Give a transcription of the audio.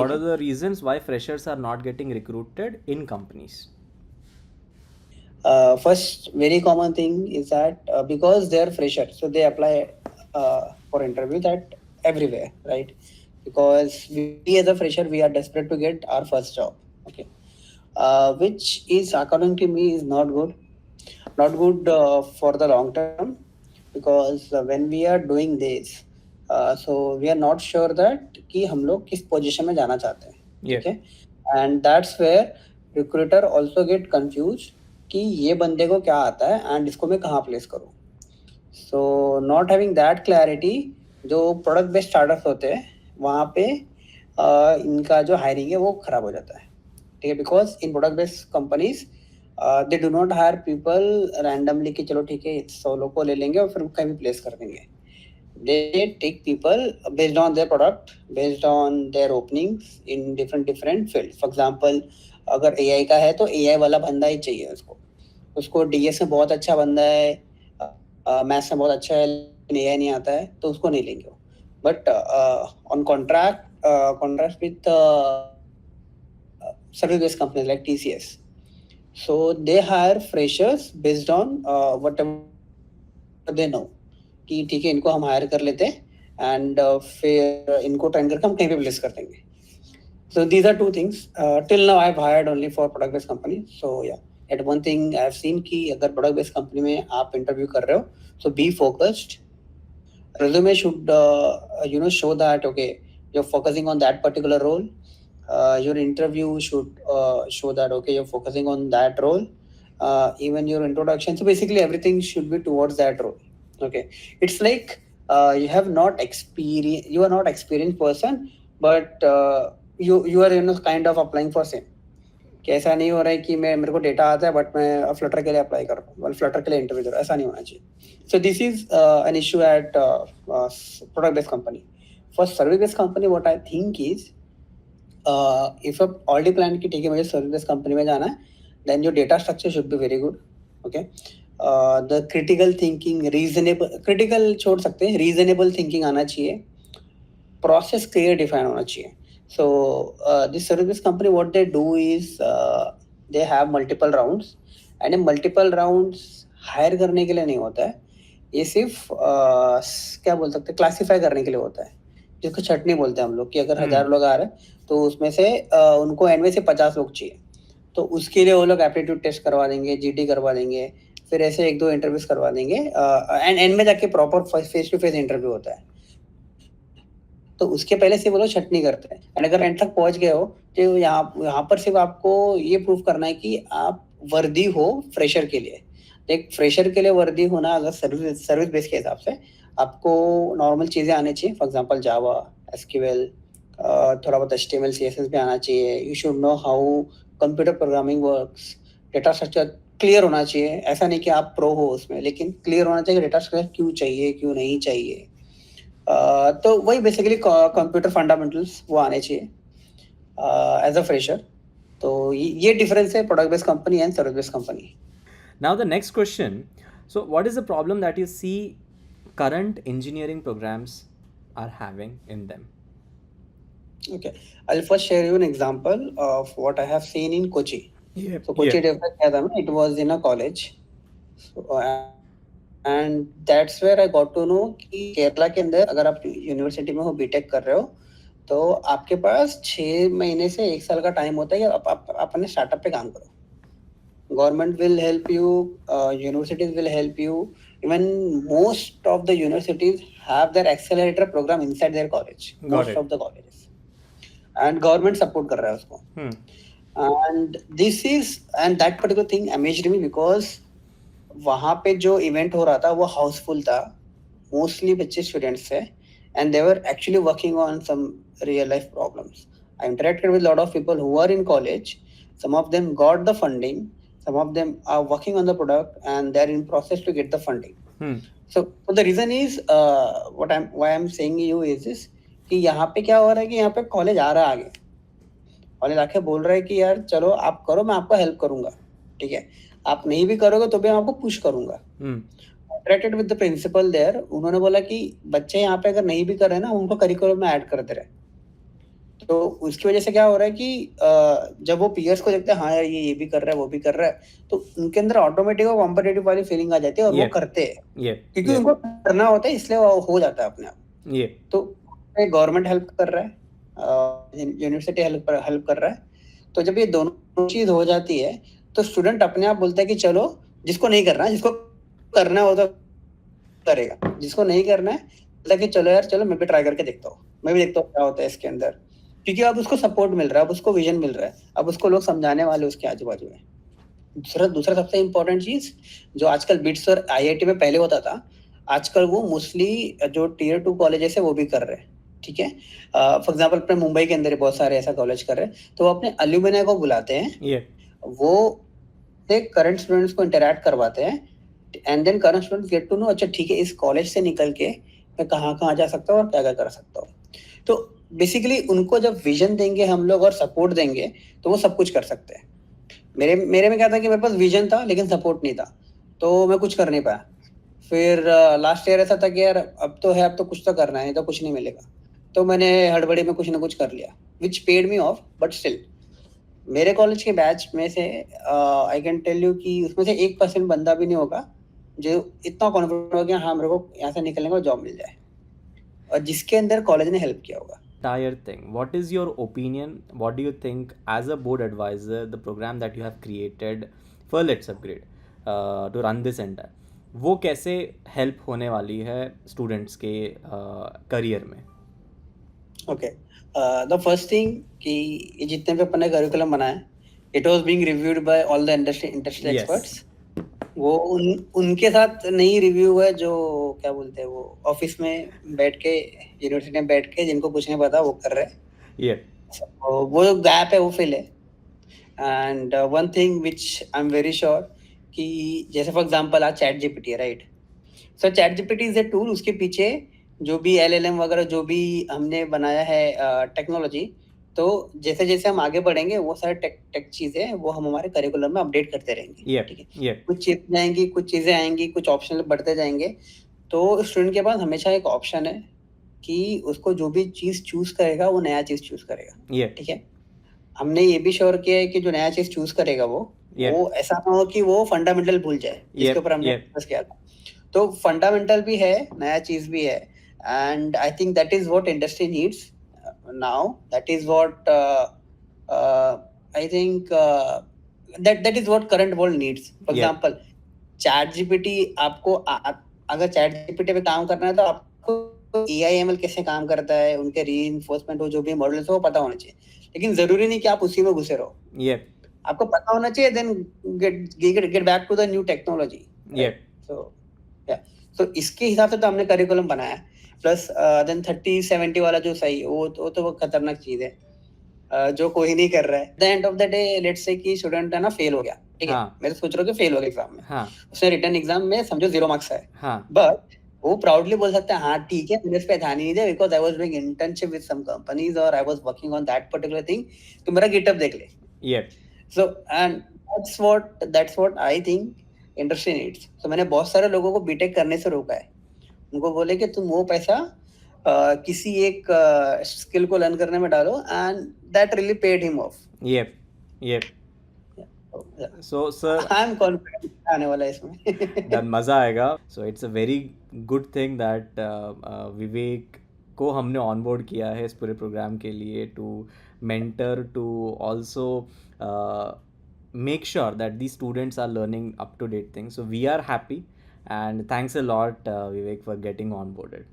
ठीक what are है। the reasons why freshers are not getting recruited in companies? First, very common thing is that because they are freshers, so they apply for interviews at everywhere, right? Because we as a fresher, we are desperate to get our first job. Okay, which is according to me is not good, not good for the long term, because when we are doing this, so we are not sure that कि हम लोग किस position में जाना चाहते हैं, Yeah. ठीक है? And that's where recruiter also get confused कि ये बंदे को क्या आता है and इसको मैं कहाँ place करूँ. So not having that clarity, जो प्रोडक्ट बेस्ड स्टार्टअप्स होते हैं वहाँ पे इनका जो हायरिंग है वो खराब हो जाता है, ठीक है? Because in product based companies they do not hire people randomly कि चलो ठीक है 100 लोग को ले लेंगे और फिर कहीं भी प्लेस कर देंगे. They take people based on their product, based on their openings in different fields. For example, अगर AI का है तो AI वाला बंदा ही चाहिए उसको. उसको DS में बहुत अच्छा बंदा है, मैथ्स में बहुत अच्छा है लेकिन AI नहीं आता है तो उसको नहीं लेंगे वो. But on contract with service based companies like TCS, so they hire freshers based on whatever they know कि ठीक है इनको हम हायर कर लेते हैं एंड फिर इनको ट्रेन करके हम कहीं पे प्लेस कर देंगे. So these are two things. Till now I've hired only for product based company. So yeah, at one thing I've seen कि अगर product based company में आप interview कर रहे हो, so be focused. Resume should show that okay you're focusing on that particular role. Your interview should show that okay you're focusing on that role. Even your introduction, so basically everything should be towards that role. Okay, it's like you have not experience, you are not experienced person, but you are kind of applying for same. कि ऐसा नहीं हो रहा है कि मैं मेरे को डेटा आता है बट मैं फ्लटर के लिए अप्लाई कर रहा हूँ, फ्लटर के लिए इंटरव्यू दे रहा हूँ, ऐसा नहीं होना चाहिए. So this is an issue at product based company. For service based company what I think is if आप ऑलरेडी प्लान की ठीक है मुझे सर्विस बेस्ड कंपनी में जाना है, then your data structure should be very good. Okay, the critical thinking, reasonable, critical छोड़ सकते हैं, रीजनेबल थिंकिंग आना चाहिए, प्रोसेस क्लियर डिफाइन होना चाहिए. So this service company, what they do is they have multiple rounds, and in multiple rounds hire करने के लिए नहीं होता है, ये सिर्फ क्या बोल सकते हैं क्लासीफाई करने के लिए होता है, जिसको छटनी बोलते हैं हम लोग कि अगर 1000 लोग आ रहे हैं तो उसमें से उनको एंड में से 50 लोग चाहिए, तो उसके लिए वो लोग एप्टीट्यूड टेस्ट करवा देंगे, जीडी करवा देंगे, फिर ऐसे 1-2 इंटरव्यूज करवा देंगे एंड एंड में जाके proper face to face interview होता है. तो उसके पहले से वो लोग छटनी करते हैं एंड अगर एंड तक पहुंच गए हो तो यहाँ पर सिर्फ आपको ये प्रूव करना है कि आप वर्दी हो फ्रेशर के लिए. एक फ्रेशर के लिए वर्दी होना अगर सर्विस बेस के हिसाब से आपको नॉर्मल चीज़ें आनी चाहिए. फॉर एग्जांपल जावा, एसक्यूएल, थोड़ा बहुत HTML CSS भी आना चाहिए. You should know how computer programming works. Data structure clear होना चाहिए, ऐसा नहीं कि आप प्रो हो उसमें, लेकिन क्लियर होना चाहिए डेटा स्ट्रक्चर क्यों चाहिए क्यों नहीं चाहिए. तो वही बेसिकली कंप्यूटर फंडामेंटल्स वो आने चाहिए एज अ फ्रेशर. तो ये डिफरेंस है product based company and service based company. Now the next question. So what is the problem that you see current engineering programs are having in them? Okay, I'll first share you an example of what I have seen in Kochi. So Kochi developed क्या था ना, it was in a college. So, and that's where I got to know कि केरला के अंदर अगर आप university में हो, बीटेक कर रहे हो, तो आपके पास 6 महीने से 1 साल का टाइम होता है कि आप अपने स्टार्टअप पे काम करो. Government will help you, universities will help you. Even most of the universities have their accelerator program inside their college. Most of the colleges, and government support कर रहा है उसको. And this is and that particular thing amazed me because वहाँ पे जो event हो रहा था वो हाउसफुल था, मोस्टली बच्चे स्टूडेंट्स थे and they were actually working on some real life problems. I interacted with a lot of people who are in college. Some of them got the funding, some of them are working on the product and they're in process to get the funding. So the reason is why I'm saying you is this कि यहाँ पे क्या हो रहा है कि यहाँ पे कॉलेज आ रहा है आगे, कॉलेज आके बोल रहा है कि यार चलो आप करो, मैं आपको हेल्प करूंगा, ठीक है, आप नहीं भी करोगे तो भी मैं आपको पुश करूंगा. Interacted with the principal there, उन्होंने बोला कि बच्चे यहाँ पे अगर नहीं भी कर रहे ना उनको करिकुलम में ऐड कर दे रहे. तो उसकी वजह से क्या हो रहा है कि जब वो पीयर्स को देखते हैं, हाँ यार ये भी कर रहा है, वो भी कर रहा है, तो उनके अंदर ऑटोमेटिक वो कॉम्पिटेटिव वाली फीलिंग आ जाती है और वो Yeah, करते हैं yeah, क्योंकि yeah, उनको करना होता है, इसलिए वो हो जाता है अपने आप। yeah, तो गवर्नमेंट हेल्प कर रहा है, यूनिवर्सिटी हेल्प कर रहा है। तो जब ये दोनों चीज हो जाती है तो स्टूडेंट अपने आप बोलता है कि चलो, जिसको नहीं करना है, जिसको करना हो तो करेगा, जिसको नहीं करना है बोलता है कि चलो यार, चलो मैं भी ट्राई करके देखता हूँ, मैं भी देखता हूँ क्या होता है इसके अंदर, क्योंकि अब उसको सपोर्ट मिल रहा है, अब उसको विजन मिल रहा है, अब उसको लोग समझाने वाले उसके आजू बाजू में। दूसरा दूसरा सबसे इम्पोर्टेंट चीज जो आजकल बिट्स और आईआईटी में पहले होता था, आजकल वो मोस्टली जो टियर 2 कॉलेजेस है वो भी कर रहे हैं। ठीक है, फॉर एग्जांपल अपने मुंबई के अंदर ही बहुत सारे ऐसा कॉलेज कर रहे हैं, तो वो अपने अलुमिनाई को बुलाते हैं, yeah, वो करंट स्टूडेंट्स को इंटरेक्ट करवाते हैं, and then current students get to know, अच्छा ठीक है, इस कॉलेज से निकल के मैं कहाँ कहाँ जा सकता हूँ और क्या क्या कर सकता हूँ। तो बेसिकली उनको जब विजन देंगे हम लोग और सपोर्ट देंगे तो वो सब कुछ कर सकते हैं। मेरे मेरे में क्या था कि मेरे पास विजन था लेकिन सपोर्ट नहीं था, तो मैं कुछ कर नहीं पाया। फिर लास्ट ईयर ऐसा था कि यार अब तो है, अब तो कुछ तो करना है, नहीं तो कुछ नहीं मिलेगा। तो मैंने हड़बड़ी में कुछ ना कुछ कर लिया, which paid me off, but still मेरे कॉलेज के बैच में से आई कैन टेल यू कि उसमें से 1% बंदा भी नहीं होगा जो इतना कॉन्फिडेंट हो गया हाँ मेरे को यहाँ से निकलने को जॉब मिल जाए, और जिसके अंदर कॉलेज ने हेल्प किया होगा। entire thing. What is your opinion? What do you think, as a board advisor, the program that you have created for Let's Upgrade to run this entire, वो कैसे हेल्प होने वाली है स्टूडेंट्स के career में? Okay, the first thing कि ये जितने भी अपन ने करिकुलम बनाया, it was being reviewed by all the industry Yes. Experts. वो उनके साथ नहीं रिव्यू हुआ जो क्या बोलते हैं वो ऑफिस में बैठ के, यूनिवर्सिटी में बैठ के जिनको कुछ नहीं पता वो कर रहे हैं। Yeah. वो जो गैप है वो फिल है। And one thing which I am very sure कि जैसे फॉर एग्जांपल आज चैट जीपीटी है, right? So chat GPT is a tool, उसके पीछे जो भी एलएलएम वगैरह जो भी हमने बनाया है टेक्नोलॉजी, तो जैसे जैसे हम आगे बढ़ेंगे वो सारे टेक टेक चीजें वो हम हमारे करिकुलम में अपडेट करते रहेंगे। Yeah. ठीक है, Yeah. कुछ चीजें आएंगी, कुछ चीजें आएंगी, कुछ ऑप्शन बढ़ते जाएंगे, तो स्टूडेंट के पास हमेशा एक ऑप्शन है कि उसको जो भी चीज चूज करेगा वो नया चीज चूज करेगा। Yeah. ठीक है, हमने ये भी श्योर किया है कि जो नया चीज चूज करेगा Yeah. वो ऐसा ना हो कि वो फंडामेंटल भूल जाए, जिसके Yep. ऊपर हमने Yep. डिस्कस किया था। तो फंडामेंटल भी है, नया चीज भी है, and I think that is what industry needs now, that is what I think that is what current world needs. For Yep. Example chat GPT आपको अगर चैट जीपीटी पे काम करना है तो आपको एआईएमएल कैसे काम करता है, उनके रीइंफोर्समेंट, वो जो भी मॉडल्स है वो पता होना चाहिए, लेकिन जरूरी नहीं कि आप उसी में घुसे रहो। Yep. आपको पता होना चाहिए, then get back to the new technology. Yep. So yeah, so इसके हिसाब से तो हमने करिकुलम बनाया, प्लस देन 30-70 वाला जो सही वो खतरनाक चीज है, जो कोई नहीं कर रहा है। The end of the day let's say कि स्टूडेंट है ना फेल हो गया, ठीक है, हाँ. मैं तो सोच रहा हूँ कि फेल हो गया एग्जाम में, हाँ. उसने रिटर्न एग्जाम में समझो 0 मार्क्स आए, हाँ. बट वो प्राउडली बोल सकता है हाँ ठीक है मैंने इस पे ध्यान ही नहीं दिया because I was doing internship with some companies और I was working on that particular thing, तो मेरा गिटअप देख ले। Yep. So and that's what I think industry needs. तो मैंने बहुत सारे लोगों को बीटेक करने से रोका है, उनको बोले कि तुम वो पैसा किसी एक स्किल को लर्न करने में डालो, and that really paid him of. Yep. Yep. So, sir, I am confident आने वाला है इसमें। then मज़ा आएगा. So it's a very good thing that विवेक को हमने ऑनबोर्ड किया है इस पूरे प्रोग्राम के लिए, to mentor, to also make sure that these students are learning up to date things. So we are happy, and thanks a lot, Vivek, for getting onboarded.